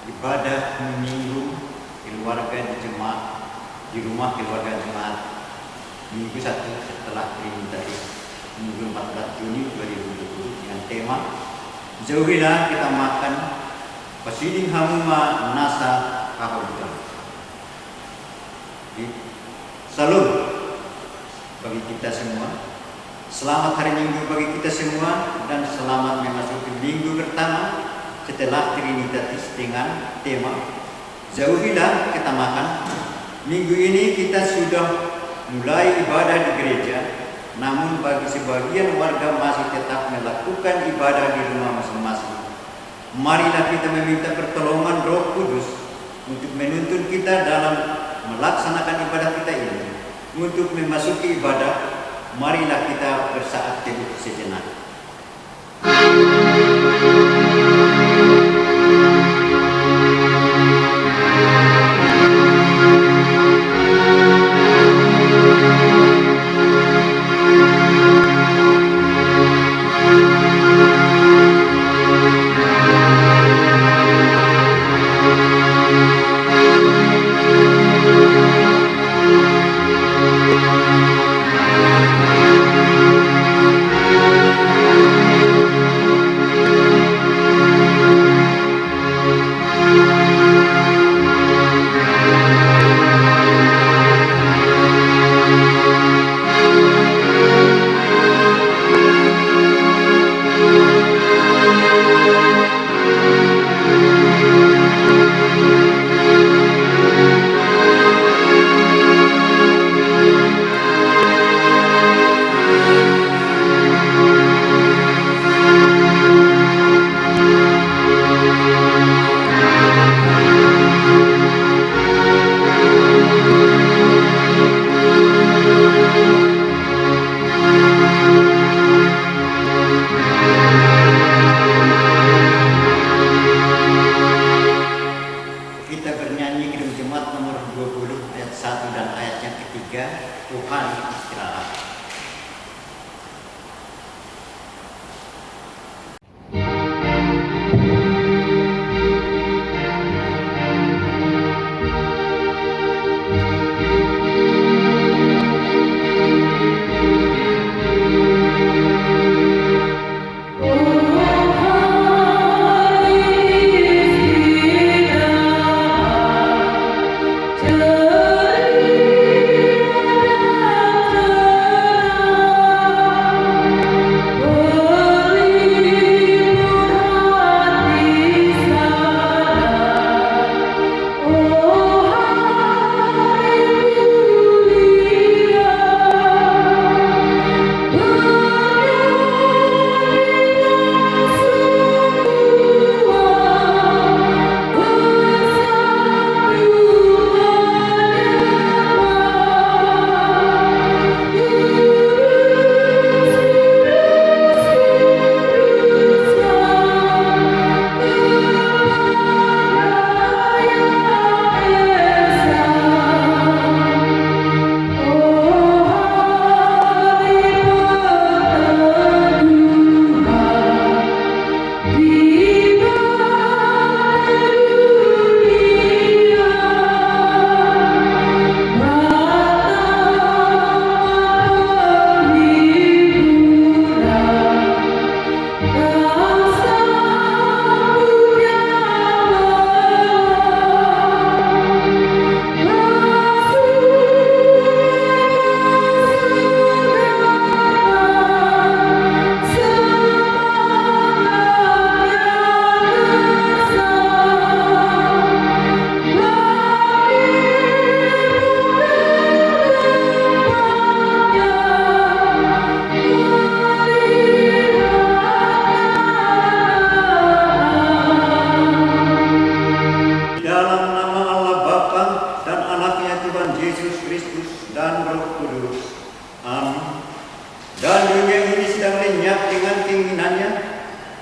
ibadah minggu keluarga di jemaat, di rumah keluarga jemaat minggu 1 setelah Trinitatis minggu 14 Juni 2020 dengan tema jauhilah kita makan pasiding hamuma nasa kahulutan. Salam bagi kita semua, selamat hari Minggu bagi kita semua, dan selamat memasuki minggu pertama setelah Trinitatis dengan tema jauhilah kita makan. Minggu ini kita sudah mulai ibadah di gereja, namun bagi sebagian warga masih tetap melakukan ibadah di rumah masing-masing. Marilah kita meminta pertolongan Roh Kudus untuk menuntun kita dalam melaksanakan ibadah kita ini. Untuk memasuki ibadah, marilah kita bersaat teduh sejenak. Tuhan istirahat.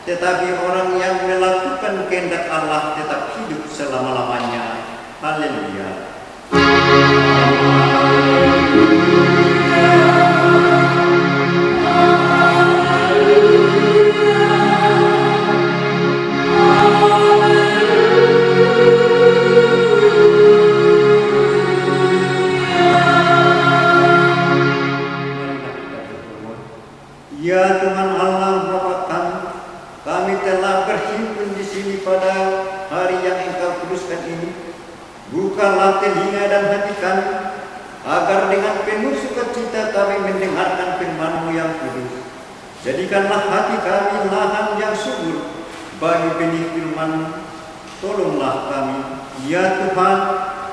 Tetapi orang yang melakukan kehendak Allah tetap hidup selama-lamanya. Haleluya. telah berhimpun di sini pada hari yang Engkau kuduskan ini, bukalah telinga dan hati kami, agar dengan penuh sukacita kami mendengarkan firman-Mu yang kudus. Jadikanlah hati kami lahan yang subur bagi benih firman-Mu. Tolonglah kami, ya Tuhan,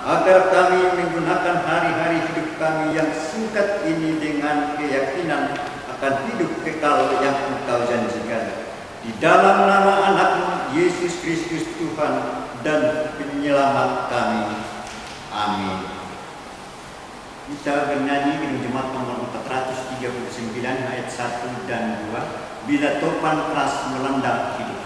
agar kami menggunakan hari-hari hidup kami yang singkat ini dengan keyakinan akan hidup kekal yang Engkau janjikan. Di dalam nama Anak-Mu, Yesus Kristus Tuhan dan Penyelamat kami. Amin. Kita bernyanyi Kidung Jemaat nomor 439 ayat 1 dan 2. Bila topan keras melanda hidupku.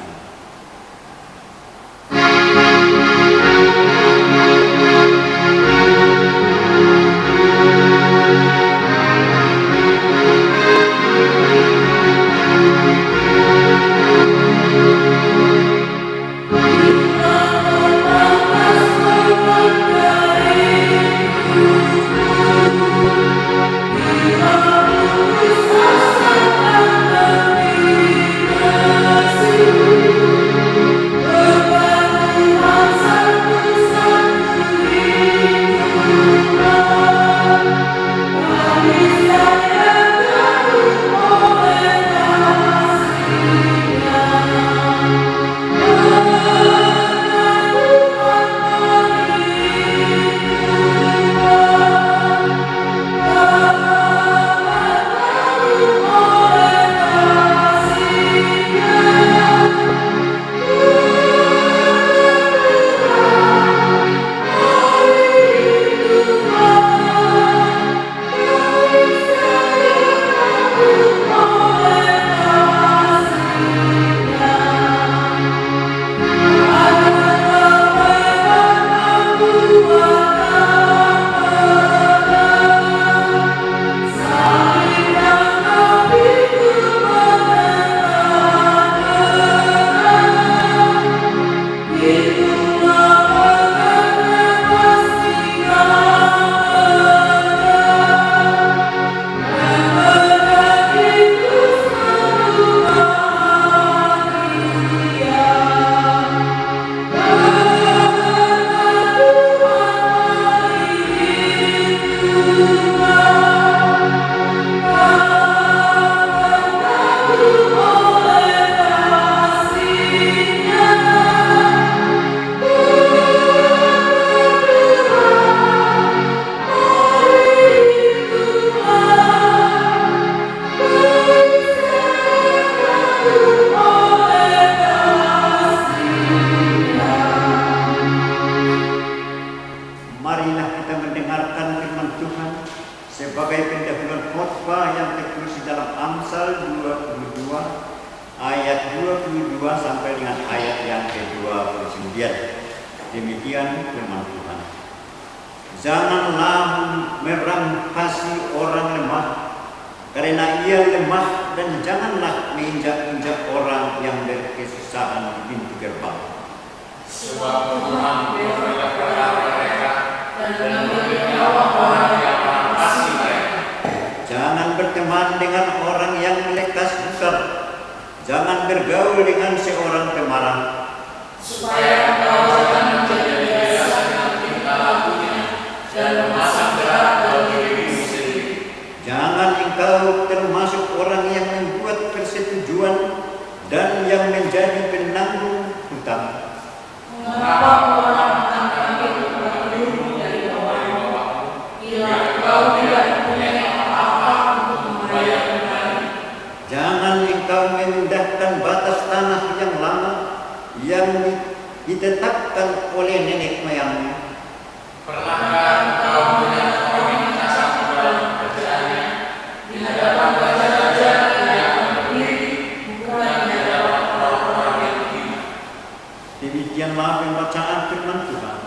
Demikianlah pembacaan firman Tuhan.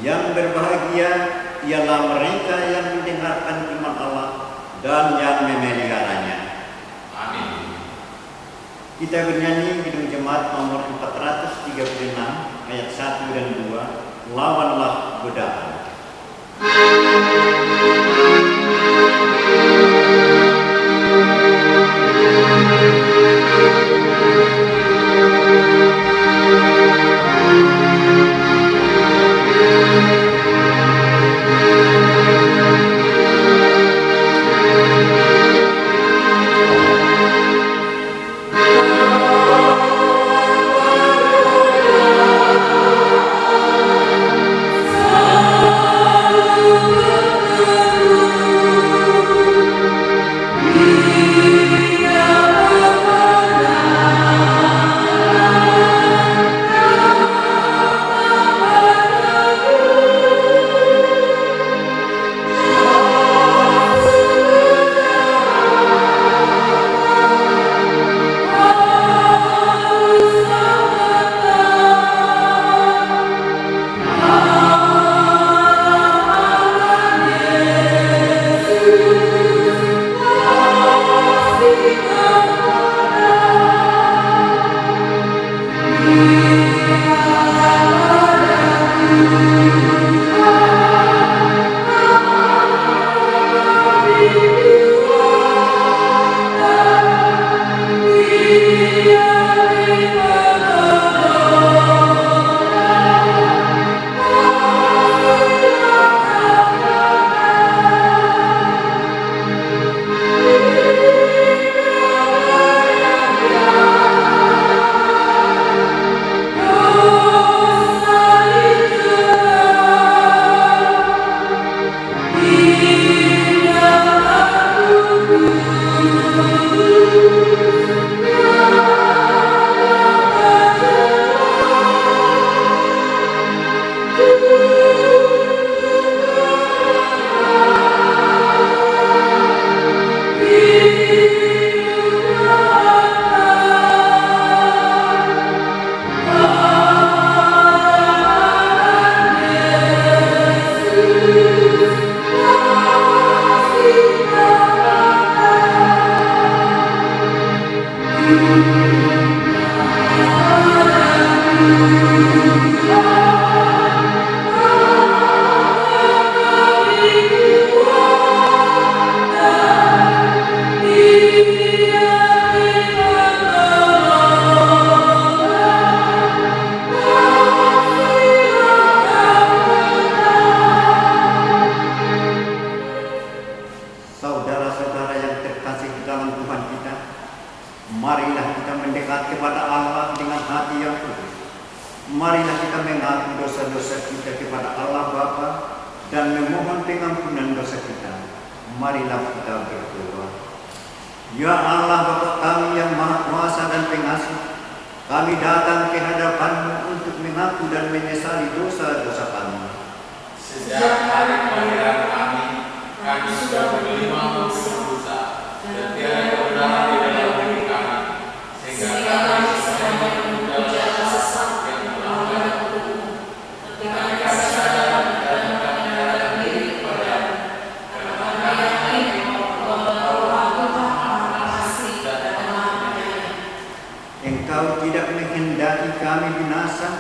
Yang berbahagia ialah mereka yang mendengarkan firman Allah dan yang memeliharanya. Amin. Kita bernyanyi Kidung Jemaat nomor 436 ayat 1 dan 2. Lawanlah godaan. Saudara-saudara yang terkasih di dalam Tuhan kita, marilah kita mendekat kepada Allah dengan hati yang tulus. Marilah kita mengaku dosa-dosa kita kepada Allah Bapa dan memohon pengampunan dosa kita. Marilah kita berdoa. Ya Allah Bapa kami yang Maha Kuasa dan Pengasih, kami datang ke hadapan-Mu untuk mengaku dan menyesali dosa-dosa kami. Sejak hari kelahiran kami sudah bergelimang berdosa dan tiada kebenaran di dalam diri kami, sehingga kami semuanya memuja sesat yang telah melakukan. Kami sadar dan kami menyerahkan diri kepada-Mu, karena kami Allah Maha Kasih dan Maha Penyayang. Engkau tidak menghendaki kami binasa,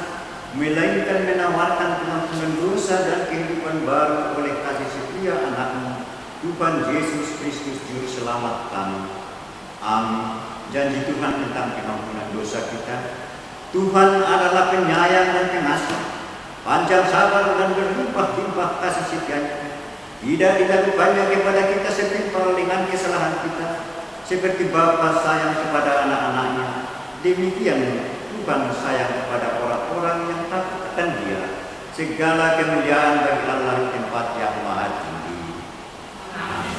melainkan menawarkan pengampunan dosa dan kehidupan baru oleh kasih setia Anak-Mu, Tuhan Yesus Kristus Juru Selamat kami. Amin. Janji Tuhan tentang pengampunan dosa kita. Tuhan adalah penyayang dan pengasih, panjang sabar dan berlimpah-limpah kasih setia-Nya. Tidak dilakukannya kepada kita setimpal dengan kesalahan kita, seperti Bapa sayang kepada anak-anaknya. Demikian Tuhan sayang kepada orang-orang yang takut akan Dia. Segala kemuliaan bagi Allah di tempat yang maha tinggi. Amin.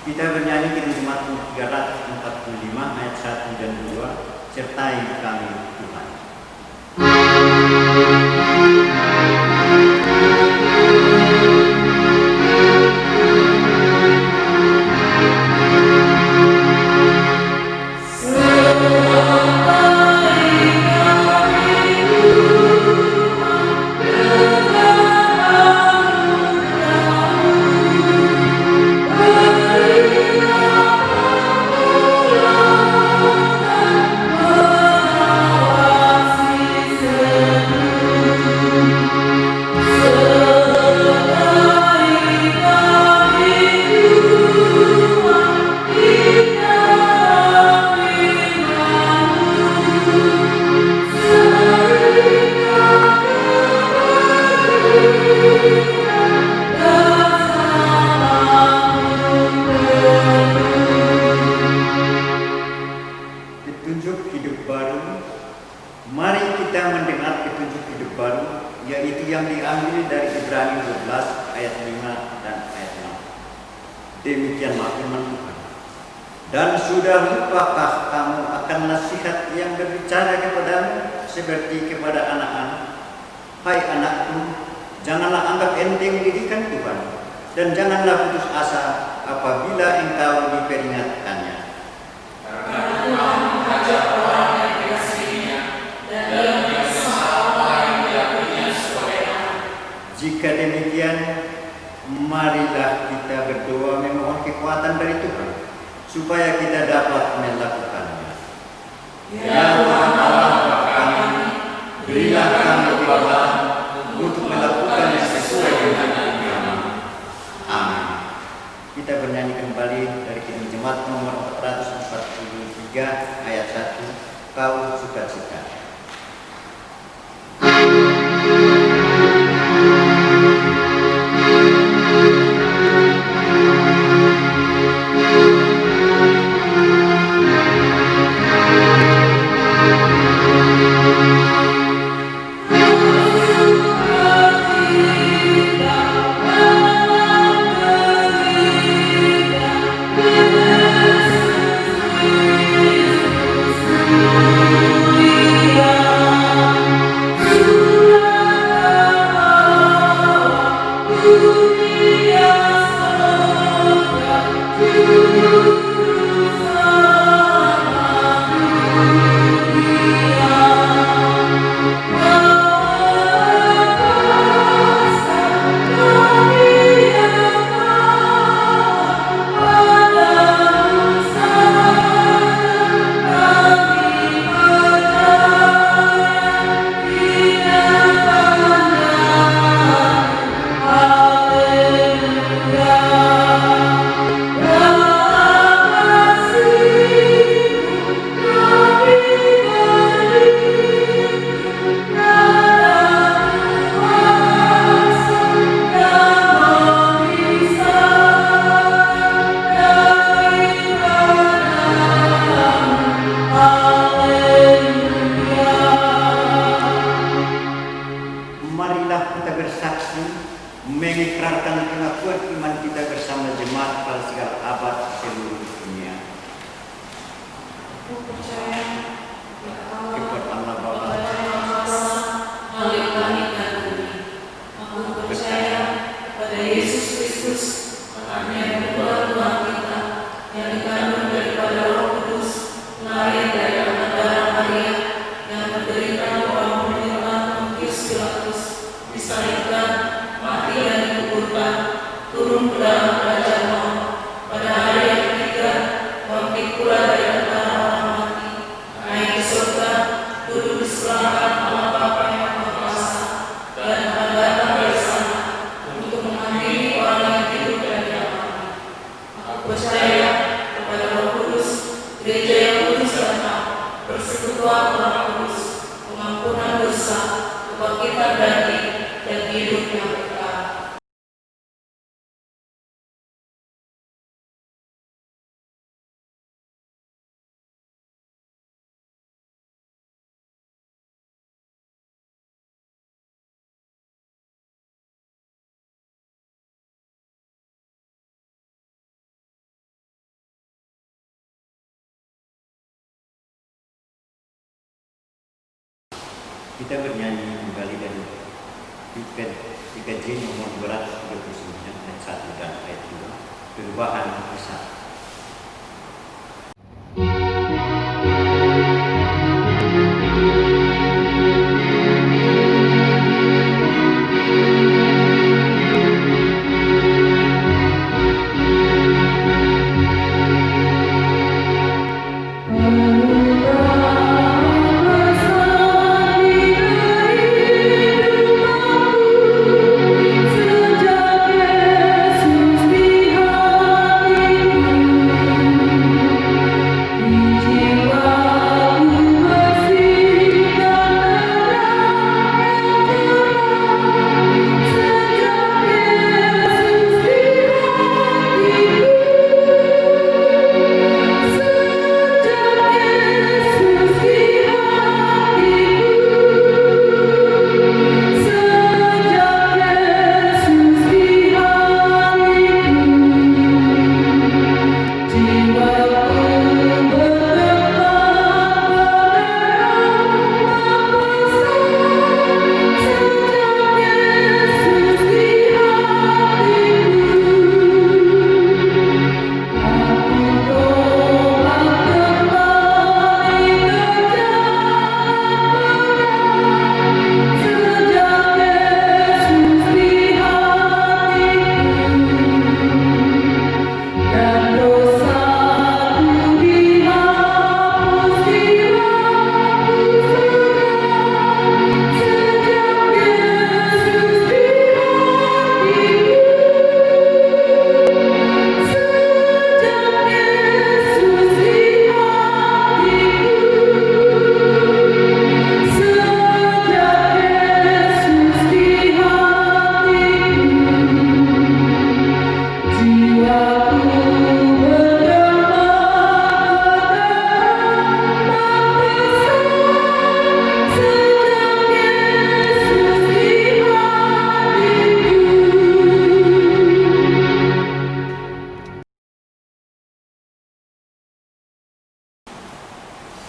Kita bernyanyi kirim Mazmur 345 ayat 1 dan 2. Sertai kami Tuhan. Petunjuk hidup baru. Mari kita mendengar petunjuk hidup baru, yaitu yang diambil dari Ibrani 12 ayat 5 dan ayat 6. Demikianlah firman Tuhan. Dan sudah lupakah kamu akan nasihat yang berbicara kepadamu seperti kepada anak-anak? Hai anakku, janganlah anggap enteng didikan Tuhan, dan janganlah putus asa apabila engkau diperingatkannya. Jika demikian, marilah kita berdoa memohon kekuatan dari Tuhan, supaya kita dapat melakukannya. Ya Tuhan Allah Bapa kami, berilah kami kekuatan untuk melakukan yang sesuai dengan firman. Amin. Kita bernyanyi kembali dari kirim jemaat nomor 443 ayat 1. Kau sukacita. mengikrarkan pengakuan iman kita bersama jemaat pada segala abad seluruh dunia. Aku percaya Kepada Allah Bapa, Halik langit dan bumi. Aku percaya pada Yesus Kristus, yang kedua Tuhan kita, yang dikandung daripada Roh Kudus, lahir dari anak darah Maria, yang menderita oleh pemerintahan Pontius Pilatus, disalibkan, mati dan dikuburkan, turun ke dalam kerajaan maut, pada hari yang ketiga bangkit pula dari antara orang mati, naik ke surga, duduk di sebelah kanan Allah Bapa yang Maha Kuasa, dan akan datang dari sana untuk mengadili orang yang hidup dan yang mati. Aku percaya kepada Roh Kudus, gereja yang kudus dan hak, persekutuan Roh Kudus, pengampunan dosa, kebangkitan daging, dan hidup yang kekal. kita bernyanyi kembali dari PKJ nomor 239 ayat 1 dan ayat 2, perubahan besar.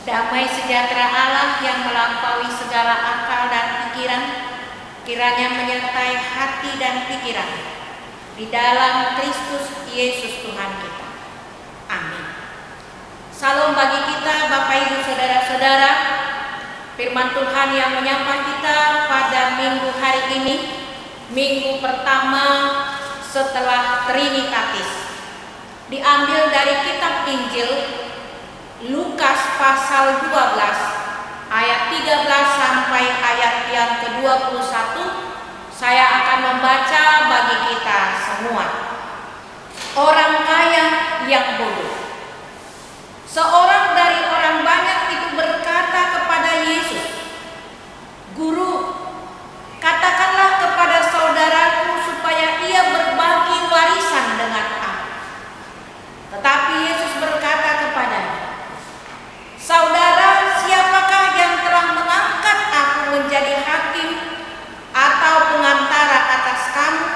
Damai sejahtera Allah yang melampaui segala akal dan pikiran, kiranya menyertai hati dan pikiran di dalam Kristus Yesus Tuhan kita. Amin. Salam bagi kita Bapak Ibu Saudara-saudara. Firman Tuhan yang menyapa kita pada minggu hari ini, minggu pertama setelah Trinitatis, diambil dari kitab Injil Lukas pasal 12 ayat 13 sampai ayat yang ke-21. Saya akan membaca bagi kita semua. Orang kaya yang bodoh. Seorang dari orang banyak itu berkata kepada Yesus, "Guru, katakanlah kepada saudaraku supaya ia berbagi warisan dengan aku." Tetapi Yesus berkata kepadanya, "Saudara, siapakah yang telah mengangkat aku menjadi hakim atau pengantara atas kamu?"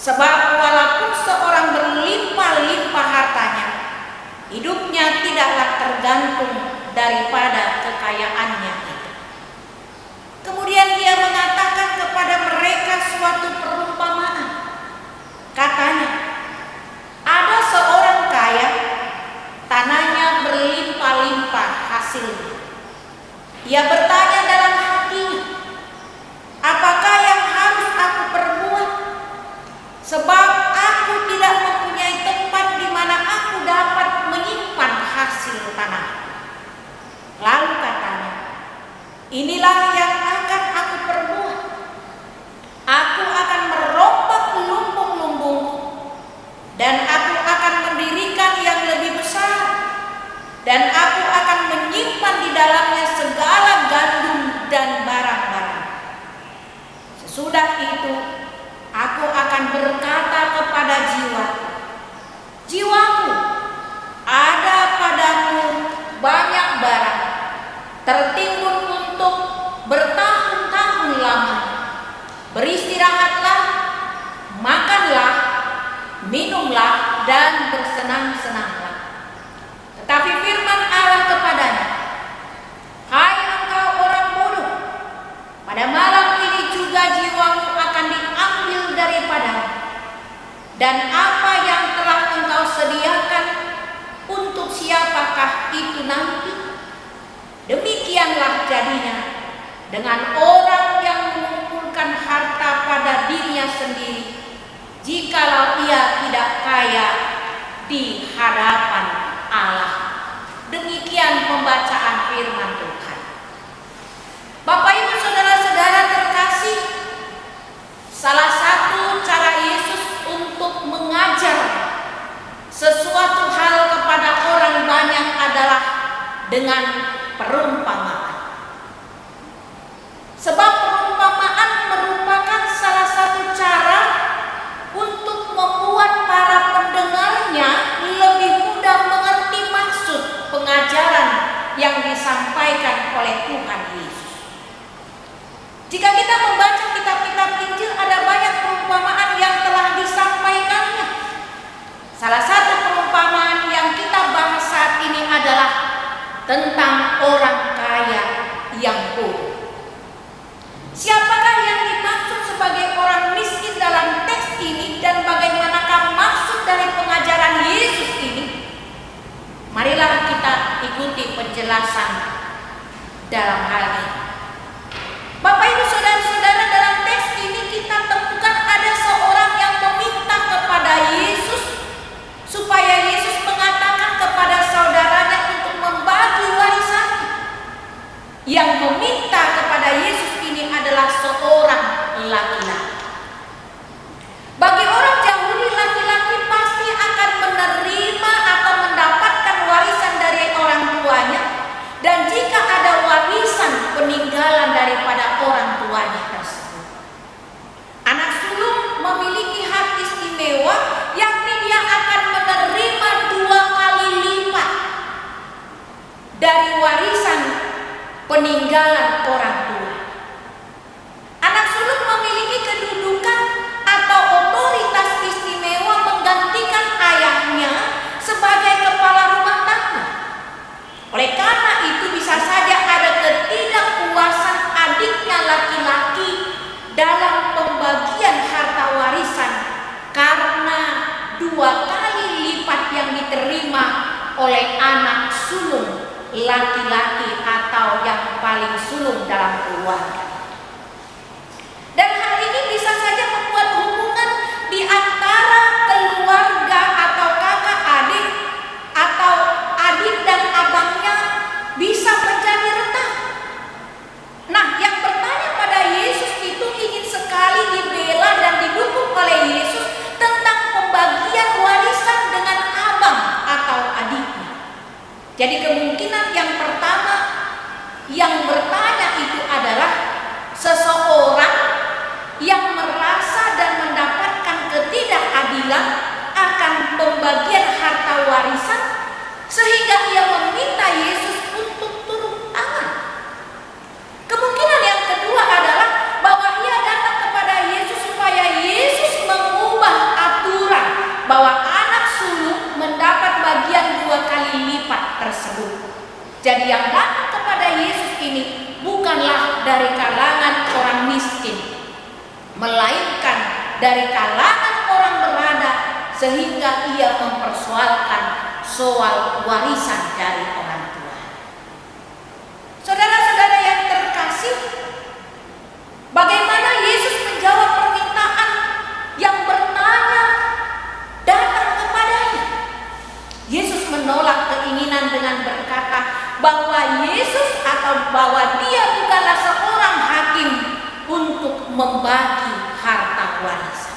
Sebab walaupun seorang berlimpah-limpah hartanya, hidupnya tidaklah tergantung daripada kekayaannya itu. Kemudian ia mengatakan kepada mereka suatu perumpamaan. Katanya, ada seorang kaya, tanahnya berlimpah-limpah hasilnya. Ia bertanya dalam hatinya, apakah yang harus aku perbuat? Sebab aku tidak mempunyai tempat di mana aku dapat menyimpan hasil tanah. Lalu katanya, inilah yang akan aku perbuat. Aku akan merombak lumbung-lumbung dan aku akan mendirikan yang lebih besar, dan aku akan menyimpan di dalamnya segala gandum dan barang-barang. Sesudah itu aku akan berkata kepada jiwaku, ada padamu banyak barang, tertimbun untuk bertahun-tahun lamanya. Beristirahatlah, makanlah, minumlah, dan bersenang-senanglah. Tetapi firman Allah kepadanya, hai engkau orang bodoh, pada malam ini juga jiwamu akan diambil daripadamu, dan apa yang telah engkau sediakan, untuk siapakah itu nanti? Demikianlah jadinya dengan orang yang mengumpulkan harta pada dirinya sendiri, jikalau ia tidak kaya di hadapan Allah. Demikian pembacaan firman Tuhan. Bapak Ibu saudara-saudara terkasih, salah satu cara Yesus untuk mengajar sesuatu hal kepada orang banyak adalah dengan perumpamaan. Sebab perumpamaan merupakan salah satu cara untuk membuat para pendengarnya lebih mudah mengerti maksud pengajaran yang disampaikan oleh Tuhan Yesus. Jika kita membaca kitab-kitab Injil, ada banyak perumpamaan yang telah disampaikannya. Salah satu perumpamaan yang kita bahas saat ini adalah tentang orang kaya yang bodoh. Siapakah yang dimaksud sebagai orang miskin dalam teks ini, dan bagaimanakah maksud dari pengajaran Yesus ini? Marilah kita ikuti penjelasan dalam hal ini. Bapak Ibu saudara-saudara, dalam teks ini kita temukan ada seorang yang meminta kepada Yesus supaya Yesus mengatakan kepada saudaranya untuk membagi warisan. Yang meminta kepada Yesus ini adalah seorang laki-laki. Bagi orang Yahudi, laki-laki pasti akan menerima atau mendapatkan warisan dari orang tuanya, dan jika ada warisan peninggalan daripada orang tuanya tersebut, anak sulung memiliki hak istimewa, yakni dia akan menerima 2 kali lipat dari warisan peninggalan orang tua. Anak sulung memiliki kedudukan atau otoritas istimewa menggantikan ayahnya sebagai kepala rumah tangga. Oleh karena itu bisa saja ada ketidakpuasan adiknya laki-laki dalam pembagian harta warisan karena 2 kali lipat yang diterima oleh anak sulung laki-laki atau yang paling sulung dalam keluarga. Dan hal ini bisa saja membuat hubungan di antara keluarga atau kakak adik atau adik dan abangnya bisa menjadi retak. Nah, yang bertanya pada Yesus itu ingin sekali dibela dan didukung oleh Yesus tentang pembagian warisan dengan abang atau adiknya. Jadi kemungkinan yang pertama yang bertanya itu adalah seseorang yang merasa dan mendapatkan ketidakadilan akan pembagian harta warisan, sehingga ia meminta Yesus untuk turun tangan. Kemungkinan yang kedua adalah bahwa ia datang kepada Yesus supaya Yesus mengubah Jadi yang datang kepada Yesus ini bukanlah dari kalangan orang miskin, melainkan dari kalangan orang berada, sehingga ia mempersoalkan soal warisan dari orang tua. Saudara-saudara yang terkasih, bagaimana Yesus menjawab permintaan yang bertanya datang kepadanya? Yesus menolak keinginan dengan berkata bahwa Yesus atau bahwa dia bukanlah seorang hakim untuk membagi harta warisan.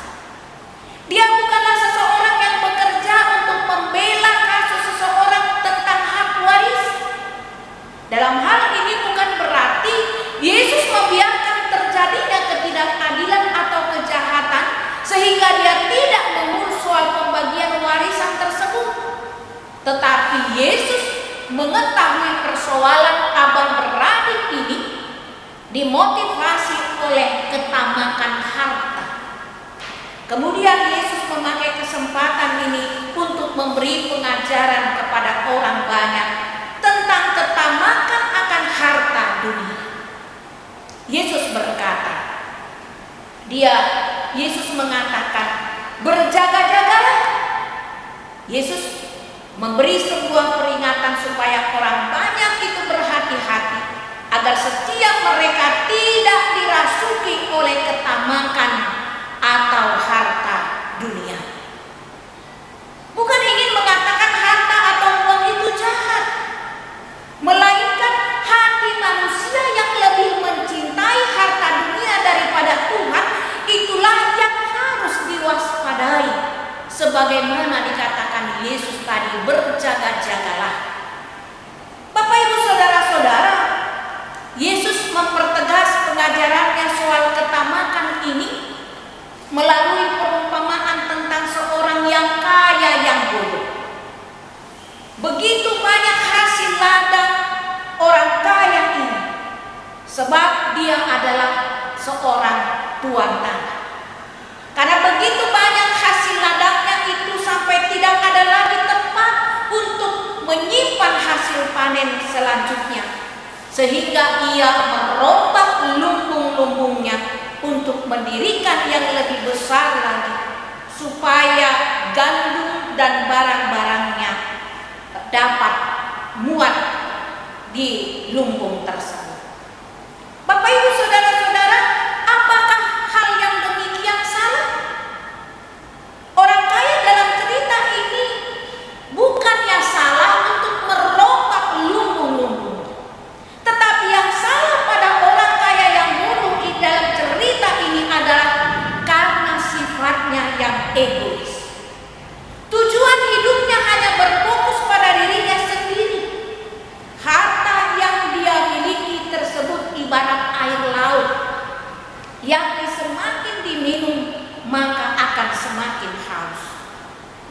Dia bukanlah seseorang yang bekerja untuk membela kasus seseorang tentang hak waris. Dalam hal ini bukan berarti Yesus membiarkan terjadinya ketidakadilan atau kejahatan sehingga dia tidak mengurus soal pembagian warisan tersebut. Tetapi Yesus mengetahui persoalan abang beradik ini dimotivasi oleh ketamakan harta. Kemudian Yesus memakai kesempatan ini untuk memberi pengajaran kepada orang banyak tentang ketamakan akan harta dunia. Yesus berkata, Yesus mengatakan, berjaga-jagalah. Yesus memberi sebuah peringatan supaya orang banyak itu berhati-hati agar setiap mereka tidak dirasuki oleh ketamakan atau harta dunia. Bukan ingin mengatakan harta atau uang itu jahat, melainkan hati manusia yang lebih mencintai harta dunia daripada Tuhan, itulah yang harus diwaspadai. Sebagaimana dikatakan Yesus tadi, berjaga-jagalah. Bapak Ibu saudara-saudara, Yesus mempertegas pengajarannya soal ketamakan ini melalui perumpamaan tentang seorang yang kaya yang bodoh. Begitu banyak hasil ladang orang kaya ini, sebab dia adalah seorang tuan tanah. Karena begitu banyak hasil ladangnya itu sampai tidak ada lagi tempat untuk menyimpan hasil panen selanjutnya, sehingga ia merombak lumbung-lumbungnya untuk mendirikan yang lebih besar lagi, supaya gandum dan barang-barangnya dapat muat di lumbung tersebut. Bapak Ibu saudara-saudara, apakah hal yang demikian salah? Orang kaya dalam cerita ini bukannya salah untuk merombak lumbung-lumbung, tetapi yang salah pada orang kaya yang bodoh di dalam cerita ini adalah karena sifatnya yang egois. Tujuan hidupnya hanya berfokus pada dirinya sendiri. Harta yang dia miliki tersebut ibarat air laut yang semakin diminum maka akan semakin haus.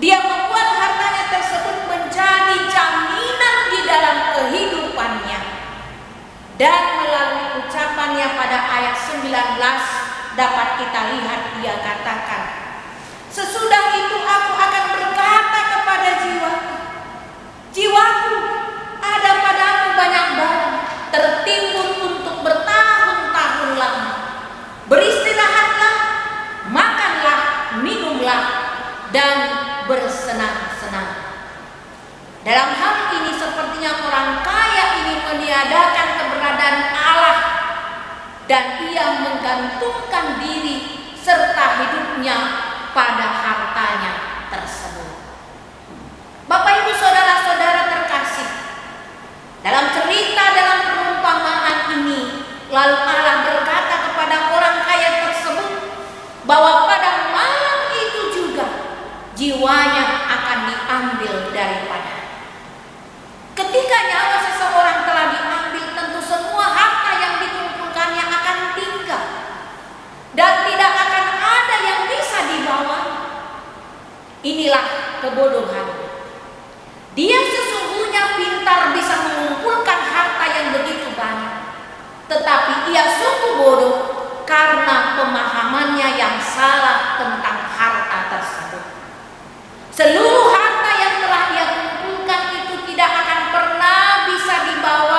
Dia membuat hartanya tersebut menjadi jaminan di dalam kehidupannya. Dan melalui ucapannya pada ayat 19 dapat kita lihat dia katakan, sesudah itu aku akan berkata kepada jiwaku, jiwaku, ada padamu banyak barang tertimbun untuk bertahun-tahun lama. Beristirahatlah, makanlah, minumlah, dan bersenang-senang. Dalam hal ini sepertinya orang kaya ini meniadakan keberadaan Allah dan ia menggantungkan diri serta hidupnya pada hartanya tersebut. Bapak Ibu saudara-saudara terkasih, dalam cerita dalam perumpamaan ini, lalu Allah berkata kepada orang kaya tersebut bahwa pada malam itu juga jiwanya akan diambil daripadanya. Ketika nyawa seseorang telah diambil, tentu semua harta yang dikumpulkannya akan tinggal dan tidak akan ada yang bisa dibawa. Inilah kebodohan. Dia sesungguhnya pintar bisa mengumpulkan harta yang begitu banyak, tetapi ia sungguh bodoh karena pemahamannya yang salah tentang harta tersebut. Seluruh harta yang telah ia kumpulkan itu tidak akan pernah bisa dibawa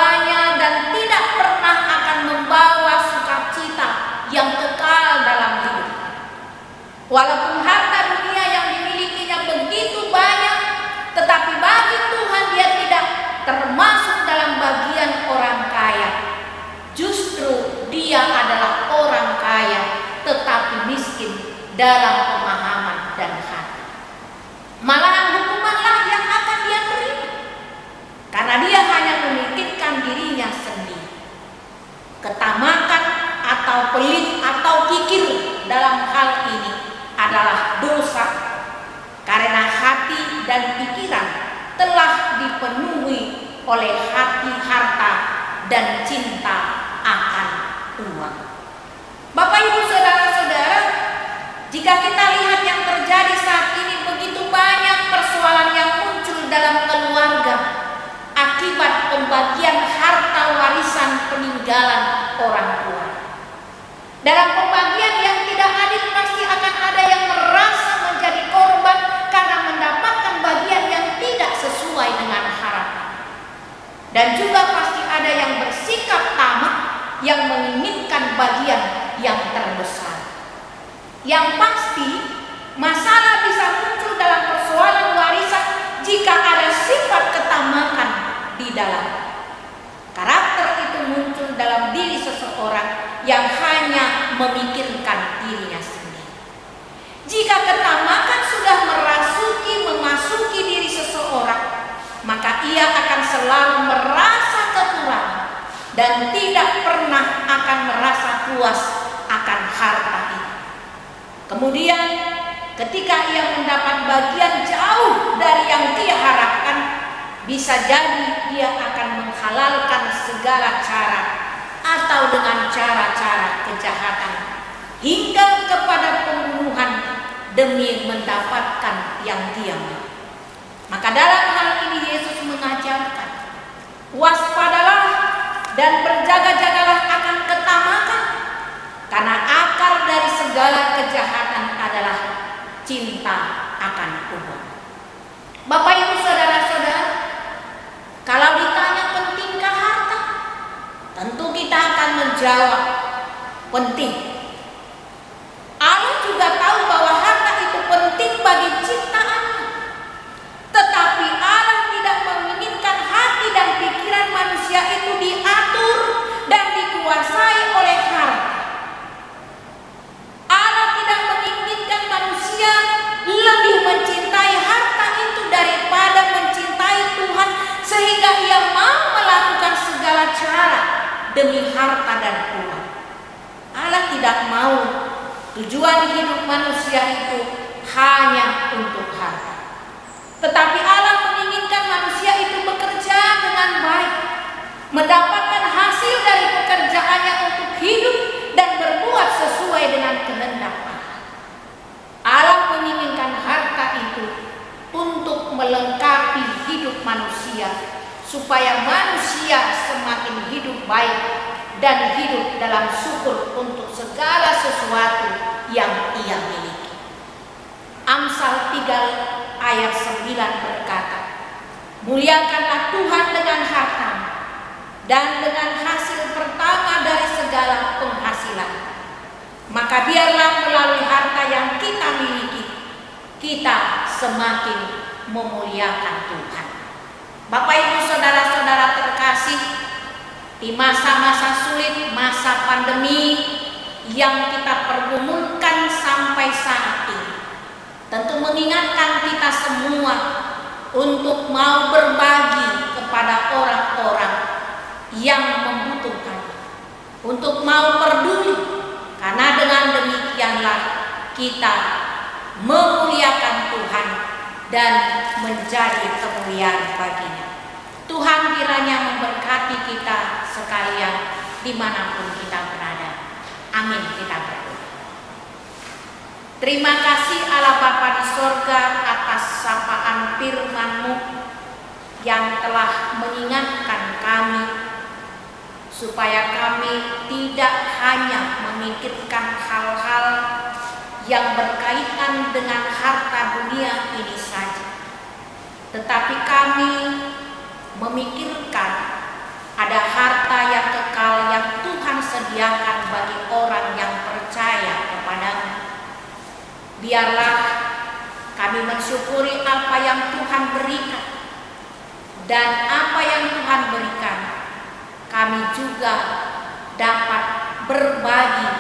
atau pelit atau kikir dalam hal ini adalah dosa, karena hati dan pikiran telah dipenuhi oleh hati harta dan cinta akan uang. Bapak Ibu saudara-saudara, jika kita lihat yang terjadi saat ini, begitu banyak persoalan yang muncul dalam keluarga akibat pembagian harta warisan peninggalan orang tua. Dalam pembagian yang tidak adil pasti akan ada yang merasa menjadi korban karena mendapatkan bagian yang tidak sesuai dengan harapan. Dan juga pasti ada yang bersikap tamak yang menginginkan bagian yang terbesar. Yang pasti masalah bisa muncul dalam persoalan warisan jika ada sifat ketamakan di dalam. Karakter itu muncul dalam diri seseorang yang hanya memikirkan dirinya sendiri. Jika ketamakan sudah memasuki diri seseorang, maka ia akan selalu merasa kekurangan dan tidak pernah akan merasa puas akan harta itu. Kemudian ketika ia mendapat bagian jauh dari yang dia harapkan, bisa jadi dia akan menghalalkan segala cara atau dengan cara-cara kejahatan hingga kepada pembunuhan demi mendapatkan yang dia mau. Maka dalam hal ini Yesus mengajarkan, waspadalah dan berjaga-jagalah akan ketamakan, karena akar dari segala kejahatan adalah cinta akan uang. Bapak Ibu saudara-saudara, kalau ditanya pentingkah harta, tentu kita akan menjawab penting. Allah juga tahu bahwa harta itu penting bagi ciptaannya. Tetapi Allah tidak menginginkan hati dan pikiran manusia itu diatur dan dikuasai oleh harta. Allah tidak menginginkan manusia lebih mencintai harta itu daripada mencintai Tuhan, sehingga ia mau melakukan segala cara demi harta dan uang. Allah tidak mau tujuan hidup manusia itu hanya untuk harta. Tetapi Allah menginginkan manusia itu bekerja dengan baik, mendapatkan hasil dari pekerjaannya untuk hidup dan berbuat sesuai dengan kehendak Allah. Allah menginginkan harta itu untuk melengkapi hidup manusia, supaya manusia semakin hidup baik dan hidup dalam syukur untuk segala sesuatu yang ia miliki. Amsal 3 ayat 9 berkata, muliakanlah Tuhan dengan hartamu dan dengan hasil pertama dari segala penghasilan. Maka biarlah melalui harta yang kita miliki, kita semakin memuliakan Tuhan. Bapak Ibu saudara-saudara terkasih, di masa-masa sulit, masa pandemi yang kita pergumulkan sampai saat ini, tentu mengingatkan kita semua untuk mau berbagi kepada orang-orang yang membutuhkan, untuk mau peduli, karena dengan demikianlah kita memuliakan Tuhan dan menjadi kemuliaan baginya. Tuhan kiranya memberkati kita sekalian dimanapun kita berada. Amin, kita berdoa. Terima kasih Allah Bapa di sorga atas sapaan firman-Mu yang telah mengingatkan kami supaya kami tidak hanya memikirkan hal-hal yang berkaitan dengan harta dunia ini saja, tetapi kami memikirkan ada harta yang kekal yang Tuhan sediakan bagi orang yang percaya kepada-Mu. Biarlah kami mensyukuri apa yang Tuhan berikan, dan apa yang Tuhan berikan kami juga dapat berbagi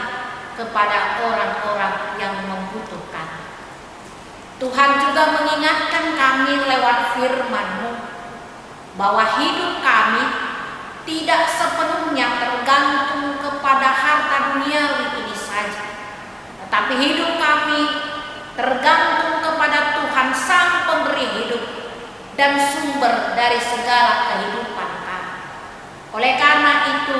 kepada orang-orang yang membutuhkan. Tuhan juga mengingatkan kami lewat firman-Mu bahwa hidup kami tidak sepenuhnya tergantung kepada kepada harta duniawi ini saja, tetapi hidup kami tergantung kepada Tuhan Sang Pemberi hidup dan sumber dari segala kehidupan kami. Oleh karena itu,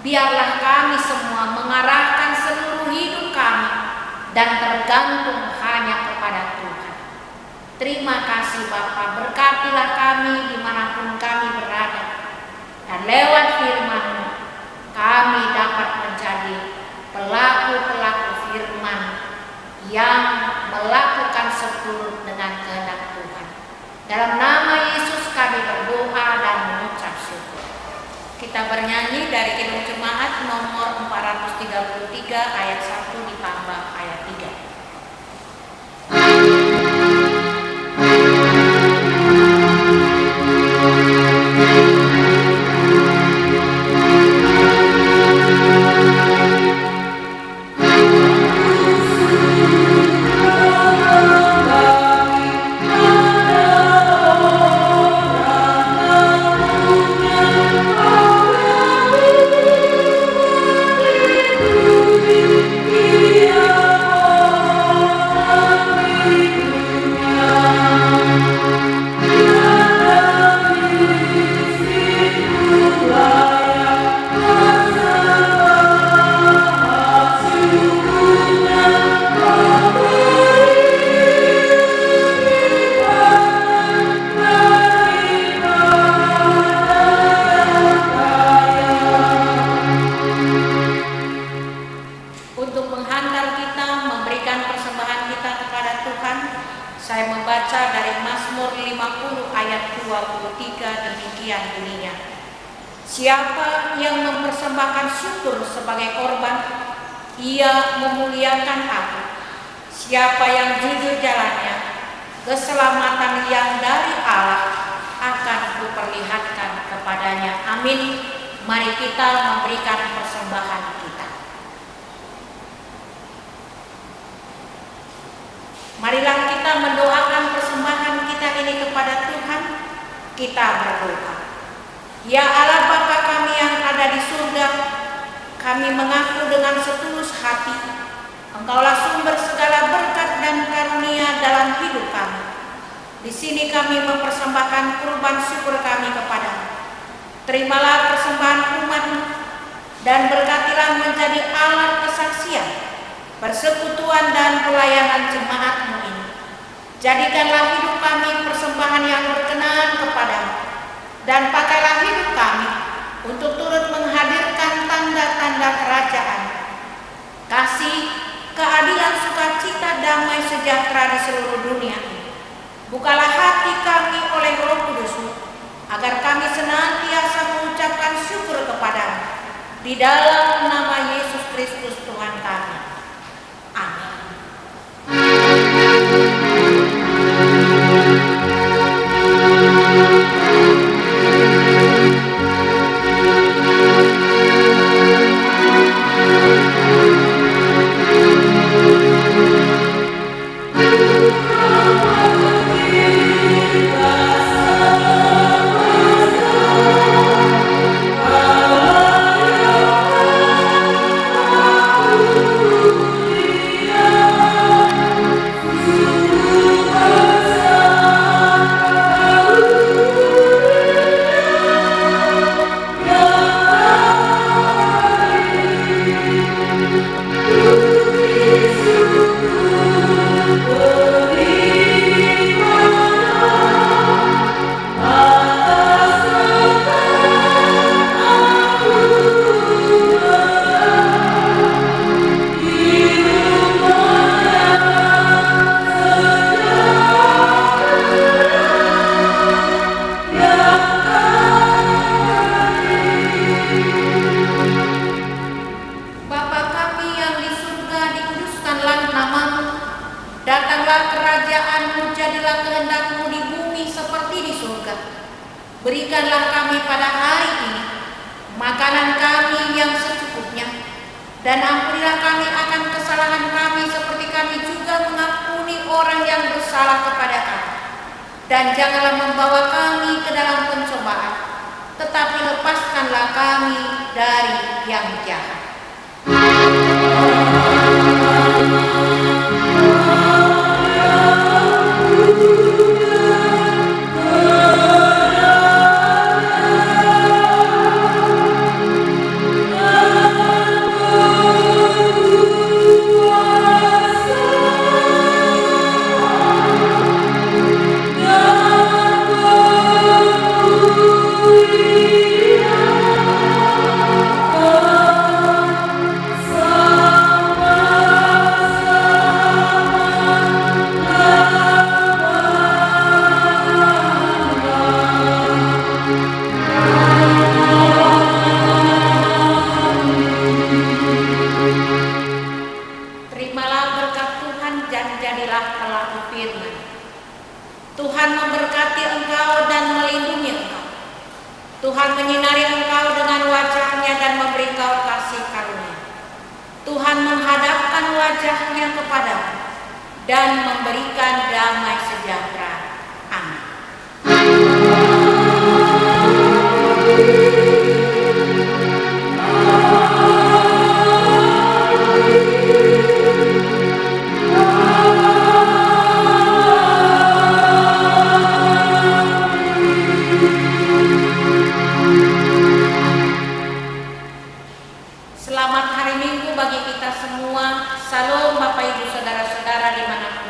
biarlah kami semua mengarahkan seluruh hidup kami dan tergantung hanya kepada Tuhan. Terima kasih Bapa, berkatilah kami dimanapun kami berada, dan lewat firman-Mu kami dapat menjadi pelaku-pelaku firman yang melakukan seturut dengan kehendak Tuhan. Dalam nama Yesus kami berdoa dan mengucap syukur. Kita bernyanyi dari Kidung Jemaat nomor 433 ayat 1 ditambah ayat 3. Siapa yang mempersembahkan syukur sebagai korban, ia memuliakan Aku. Siapa yang jujur jalannya, keselamatan yang dari Allah akan kuperlihatkan kepadanya. Amin. Mari kita memberikan persembahan kita. Marilah kita mendoakan persembahan kita ini kepada Tuhan. Kita berdoa. Ya Allah Bapa kami yang ada di surga, kami mengaku dengan setulus hati, Engkaulah sumber segala berkat dan karunia dalam hidup kami. Di sini kami mempersembahkan kurban syukur kami kepadamu. Terimalah persembahan umat-Mu dan berkatilah menjadi alat kesaksian, persekutuan dan pelayanan jemaat-Mu ini. Jadikanlah hidup kami persembahan yang berkenan kepadamu, dan pakailah hidup kami untuk turut menghadirkan tanda-tanda kerajaan, kasih, keadilan, sukacita, damai, sejahtera di seluruh dunia ini. Bukalah hati kami oleh Roh Kudus-Mu, agar kami senantiasa mengucapkan syukur kepadamu. Di dalam nama Yesus Kristus Tuhan kami. Amin. Berikanlah kami pada hari ini makanan kami yang secukupnya, dan ampunilah kami akan kesalahan kami seperti kami juga mengampuni orang yang bersalah kepada kami. Dan janganlah membawa kami ke dalam pencobaan, tetapi lepaskanlah kami dari yang jahat. Terimalah berkat Tuhan dan jadilah pelaku firman. Tuhan memberkati engkau dan melindungi engkau. Tuhan menyinari engkau dengan wajah-Nya dan memberi engkau kasih karunia. Tuhan menghadapkan wajah-Nya kepadamu dan memberikan damai sejahtera. Amin. Selamat hari Minggu bagi kita semua. Salam Bapak Ibu Saudara-saudara dimanapun